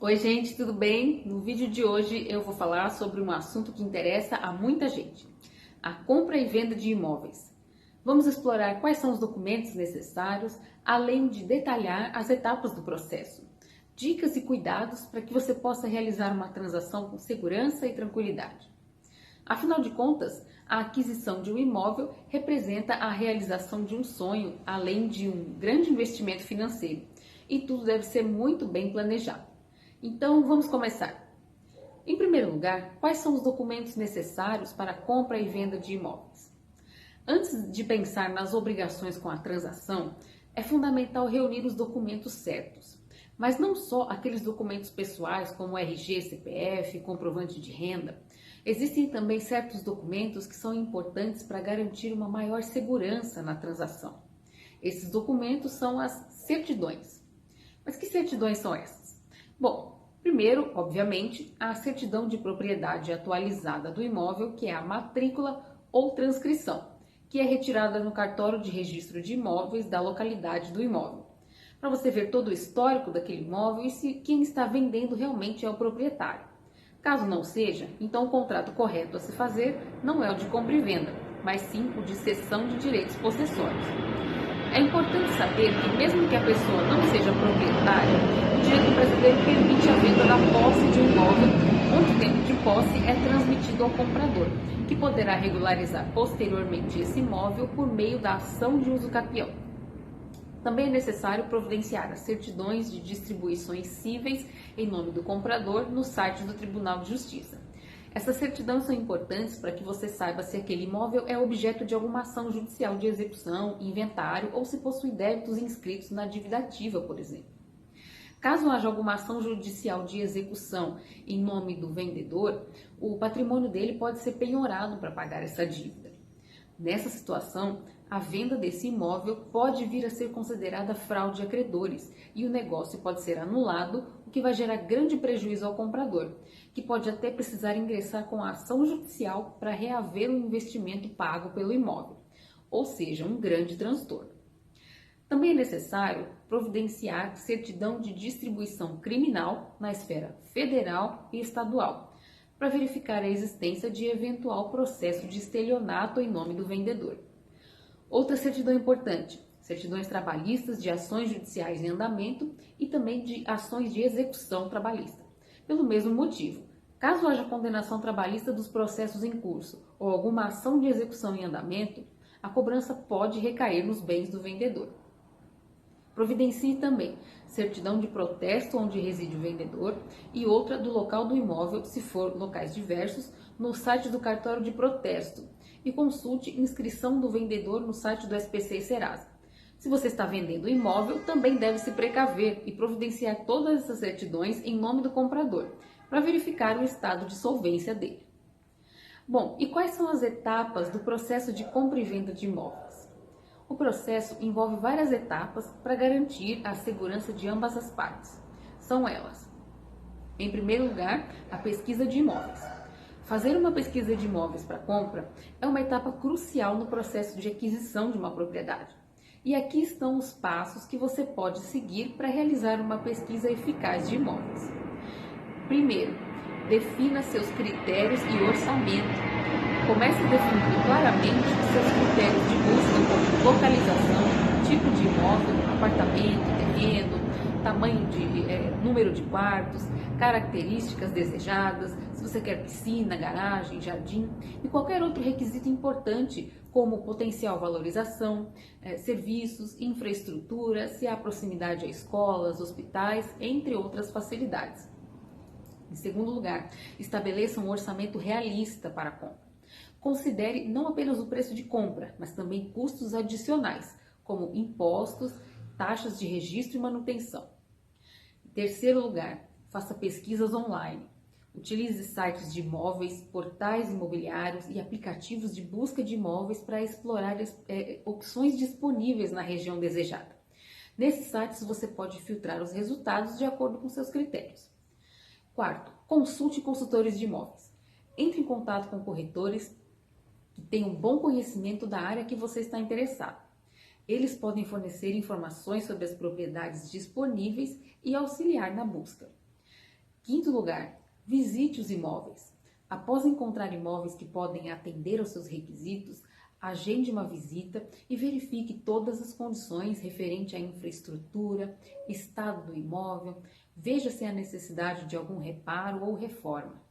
Oi gente, tudo bem? No vídeo de hoje eu vou falar sobre um assunto que interessa a muita gente, a compra e venda de imóveis. Vamos explorar quais são os documentos necessários, além de detalhar as etapas do processo, dicas e cuidados para que você possa realizar uma transação com segurança e tranquilidade. Afinal de contas, a aquisição de um imóvel representa a realização de um sonho, além de um grande investimento financeiro, e tudo deve ser muito bem planejado. Então, vamos começar. Em primeiro lugar, quais são os documentos necessários para a compra e venda de imóveis? Antes de pensar nas obrigações com a transação, é fundamental reunir os documentos certos. Mas não só aqueles documentos pessoais como RG, CPF, comprovante de renda. Existem também certos documentos que são importantes para garantir uma maior segurança na transação. Esses documentos são as certidões. Mas que certidões são essas? Bom, primeiro, obviamente, a certidão de propriedade atualizada do imóvel, que é a matrícula ou transcrição, que é retirada no cartório de registro de imóveis da localidade do imóvel, para você ver todo o histórico daquele imóvel e se quem está vendendo realmente é o proprietário. Caso não seja, então o contrato correto a se fazer não é o de compra e venda, mas sim o de cessão de direitos possessórios. É importante saber que mesmo que a pessoa não seja proprietária, o direito brasileiro permite a venda da posse de um imóvel, onde o tempo de posse é transmitido ao comprador, que poderá regularizar posteriormente esse imóvel por meio da ação de uso capião. Também é necessário providenciar as certidões de distribuições cíveis em nome do comprador no site do Tribunal de Justiça. Essas certidões são importantes para que você saiba se aquele imóvel é objeto de alguma ação judicial de execução, inventário ou se possui débitos inscritos na dívida ativa, por exemplo. Caso haja alguma ação judicial de execução em nome do vendedor, o patrimônio dele pode ser penhorado para pagar essa dívida. Nessa situação, a venda desse imóvel pode vir a ser considerada fraude a credores e o negócio pode ser anulado, o que vai gerar grande prejuízo ao comprador, que pode até precisar ingressar com a ação judicial para reaver o investimento pago pelo imóvel, ou seja, um grande transtorno. Também é necessário providenciar certidão de distribuição criminal na esfera federal e estadual, para verificar a existência de eventual processo de estelionato em nome do vendedor. Outra certidão importante, certidões trabalhistas de ações judiciais em andamento e também de ações de execução trabalhista. Pelo mesmo motivo, caso haja condenação trabalhista dos processos em curso ou alguma ação de execução em andamento, a cobrança pode recair nos bens do vendedor. Providencie também certidão de protesto onde reside o vendedor e outra do local do imóvel, se for locais diversos, no site do cartório de protesto e consulte inscrição do vendedor no site do SPC e Serasa. Se você está vendendo o imóvel, também deve se precaver e providenciar todas essas certidões em nome do comprador, para verificar o estado de solvência dele. Bom, e quais são as etapas do processo de compra e venda de imóveis? O processo envolve várias etapas para garantir a segurança de ambas as partes. São elas: em primeiro lugar, a pesquisa de imóveis. Fazer uma pesquisa de imóveis para compra é uma etapa crucial no processo de aquisição de uma propriedade. E aqui estão os passos que você pode seguir para realizar uma pesquisa eficaz de imóveis. Primeiro, defina seus critérios e orçamento. Comece definindo claramente seus critérios de busca, como localização, tipo de imóvel, apartamento, terreno, tamanho número de quartos, características desejadas, se você quer piscina, garagem, jardim e qualquer outro requisito importante, como potencial valorização, serviços, infraestrutura, se há proximidade a escolas, hospitais, entre outras facilidades. Em segundo lugar, estabeleça um orçamento realista para a compra. Considere não apenas o preço de compra, mas também custos adicionais, como impostos, taxas de registro e manutenção. Em terceiro lugar, faça pesquisas online. Utilize sites de imóveis, portais imobiliários e aplicativos de busca de imóveis para explorar opções disponíveis na região desejada. Nesses sites você pode filtrar os resultados de acordo com seus critérios. Quarto, consulte consultores de imóveis. Entre em contato com corretores que tenham bom conhecimento da área que você está interessado. Eles podem fornecer informações sobre as propriedades disponíveis e auxiliar na busca. Quinto lugar, visite os imóveis. Após encontrar imóveis que podem atender aos seus requisitos, agende uma visita e verifique todas as condições referentes à infraestrutura, estado do imóvel, veja se há necessidade de algum reparo ou reforma.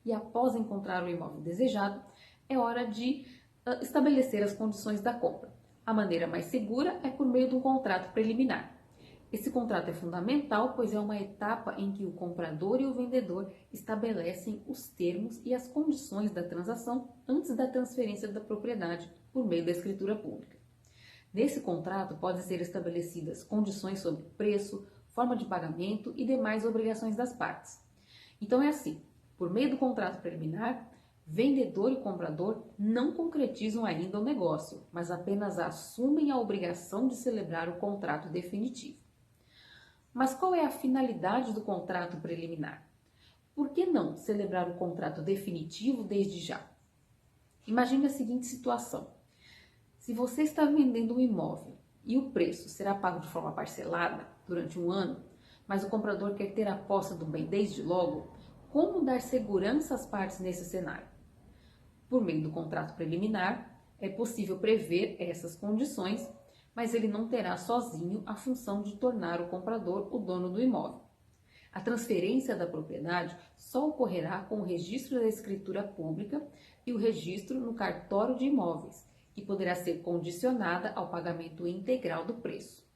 E após encontrar o imóvel desejado, é hora de estabelecer as condições da compra. A maneira mais segura é por meio de um contrato preliminar. Esse contrato é fundamental, pois é uma etapa em que o comprador e o vendedor estabelecem os termos e as condições da transação antes da transferência da propriedade por meio da escritura pública. Nesse contrato podem ser estabelecidas condições sobre preço, forma de pagamento e demais obrigações das partes. Então é assim, por meio do contrato preliminar, vendedor e comprador não concretizam ainda o negócio, mas apenas assumem a obrigação de celebrar o contrato definitivo. Mas qual é a finalidade do contrato preliminar? Por que não celebrar o contrato definitivo desde já? Imagine a seguinte situação. Se você está vendendo um imóvel e o preço será pago de forma parcelada durante um ano, mas o comprador quer ter a posse do bem desde logo, como dar segurança às partes nesse cenário? Por meio do contrato preliminar, é possível prever essas condições, mas ele não terá sozinho a função de tornar o comprador o dono do imóvel. A transferência da propriedade só ocorrerá com o registro da escritura pública e o registro no cartório de imóveis, que poderá ser condicionada ao pagamento integral do preço.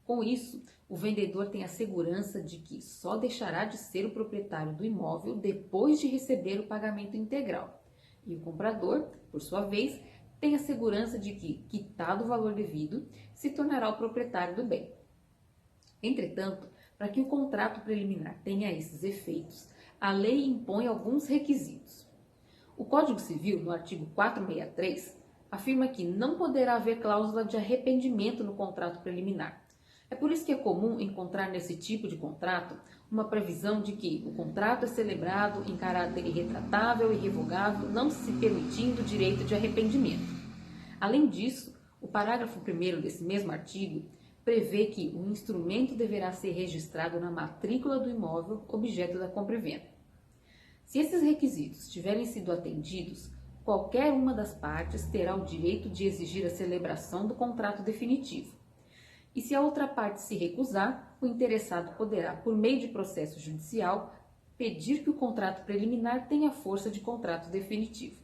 Com isso, o vendedor tem a segurança de que só deixará de ser o proprietário do imóvel depois de receber o pagamento integral. E o comprador, por sua vez, tem a segurança de que, quitado o valor devido, se tornará o proprietário do bem. Entretanto, para que o contrato preliminar tenha esses efeitos, a lei impõe alguns requisitos. O Código Civil, no artigo 463, afirma que não poderá haver cláusula de arrependimento no contrato preliminar. É por isso que é comum encontrar nesse tipo de contrato uma previsão de que o contrato é celebrado em caráter irretratável e irrevogável, não se permitindo o direito de arrependimento. Além disso, o parágrafo 1º desse mesmo artigo prevê que o instrumento deverá ser registrado na matrícula do imóvel objeto da compra e venda. Se esses requisitos tiverem sido atendidos, qualquer uma das partes terá o direito de exigir a celebração do contrato definitivo. E se a outra parte se recusar, o interessado poderá, por meio de processo judicial, pedir que o contrato preliminar tenha força de contrato definitivo.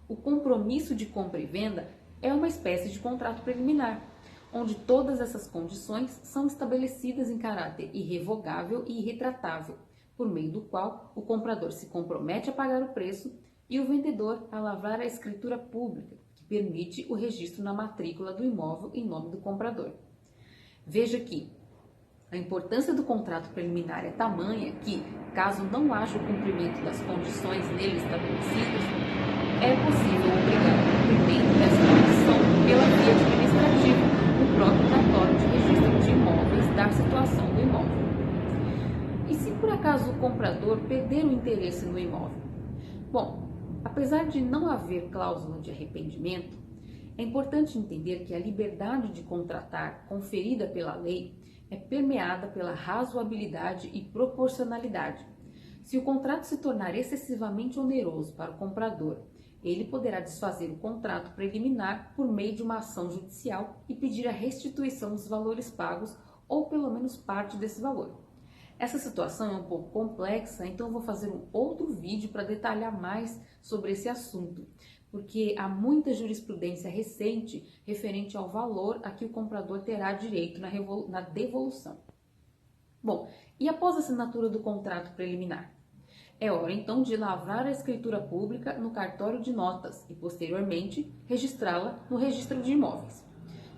O compromisso de compra e venda é uma espécie de contrato preliminar, onde todas essas condições são estabelecidas em caráter irrevogável e irretratável, por meio do qual o comprador se compromete a pagar o preço e o vendedor a lavrar a escritura pública, que permite o registro na matrícula do imóvel em nome do comprador. Veja que a importância do contrato preliminar é tamanha que, caso não haja o cumprimento das condições nele estabelecidas, é possível obrigar o cumprimento dessa condição pela via administrativa no próprio cartório de registro de imóveis da situação do imóvel. E se por acaso o comprador perder o interesse no imóvel? Bom, apesar de não haver cláusula de arrependimento, é importante entender que a liberdade de contratar conferida pela lei é permeada pela razoabilidade e proporcionalidade. Se o contrato se tornar excessivamente oneroso para o comprador, ele poderá desfazer o contrato preliminar por meio de uma ação judicial e pedir a restituição dos valores pagos ou pelo menos parte desse valor. Essa situação é um pouco complexa, então eu vou fazer um outro vídeo para detalhar mais sobre esse assunto, porque há muita jurisprudência recente referente ao valor a que o comprador terá direito na devolução. Bom, e após a assinatura do contrato preliminar? É hora então de lavrar a escritura pública no cartório de notas e, posteriormente, registrá-la no registro de imóveis.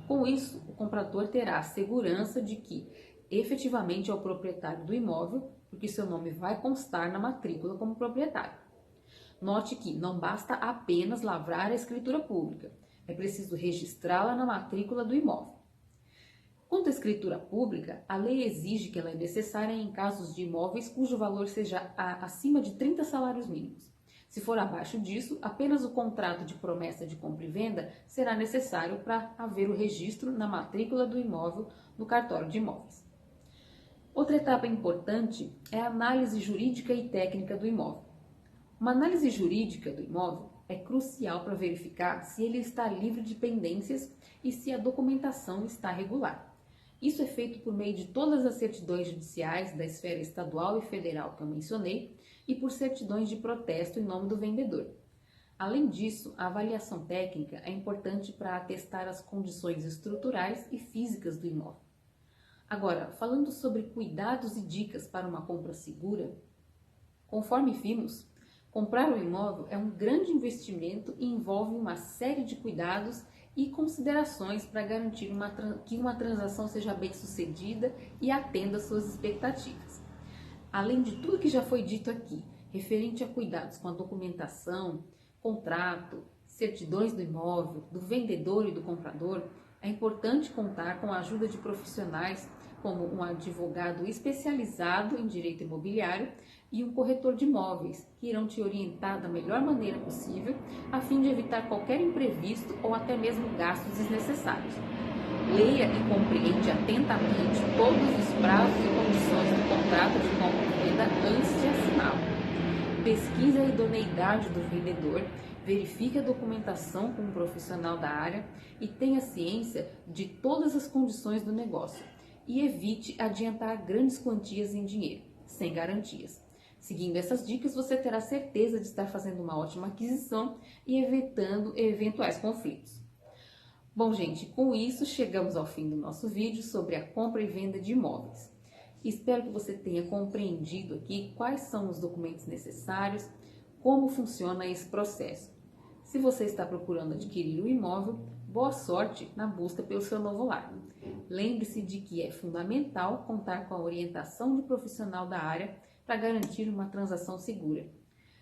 Com isso, o comprador terá a segurança de que efetivamente é o proprietário do imóvel, porque seu nome vai constar na matrícula como proprietário. Note que não basta apenas lavrar a escritura pública, é preciso registrá-la na matrícula do imóvel. Quanto à escritura pública, a lei exige que ela é necessária em casos de imóveis cujo valor seja acima de 30 salários mínimos. Se for abaixo disso, apenas o contrato de promessa de compra e venda será necessário para haver o registro na matrícula do imóvel no cartório de imóveis. Outra etapa importante é a análise jurídica e técnica do imóvel. Uma análise jurídica do imóvel é crucial para verificar se ele está livre de pendências e se a documentação está regular. Isso é feito por meio de todas as certidões judiciais da esfera estadual e federal que eu mencionei e por certidões de protesto em nome do vendedor. Além disso, a avaliação técnica é importante para atestar as condições estruturais e físicas do imóvel. Agora, falando sobre cuidados e dicas para uma compra segura, conforme vimos, comprar um imóvel é um grande investimento e envolve uma série de cuidados e considerações para garantir que uma transação seja bem sucedida e atenda às suas expectativas. Além de tudo que já foi dito aqui, referente a cuidados com a documentação, contrato, certidões do imóvel, do vendedor e do comprador, é importante contar com a ajuda de profissionais como um advogado especializado em direito imobiliário e um corretor de imóveis, que irão te orientar da melhor maneira possível, a fim de evitar qualquer imprevisto ou até mesmo gastos desnecessários. Leia e compreende atentamente todos os prazos e condições do contrato de compra e venda antes de assiná-lo. Pesquise a idoneidade do vendedor, verifique a documentação com um profissional da área e tenha ciência de todas as condições do negócio. E evite adiantar grandes quantias em dinheiro, sem garantias. Seguindo essas dicas, você terá certeza de estar fazendo uma ótima aquisição e evitando eventuais conflitos. Bom, gente, com isso chegamos ao fim do nosso vídeo sobre a compra e venda de imóveis. Espero que você tenha compreendido aqui quais são os documentos necessários, como funciona esse processo. Se você está procurando adquirir um imóvel, boa sorte na busca pelo seu novo lar. Lembre-se de que é fundamental contar com a orientação de profissional da área para garantir uma transação segura.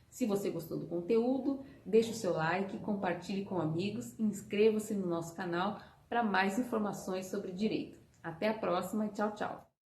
Se você gostou do conteúdo, deixe o seu like, compartilhe com amigos e inscreva-se no nosso canal para mais informações sobre direito. Até a próxima e tchau, tchau!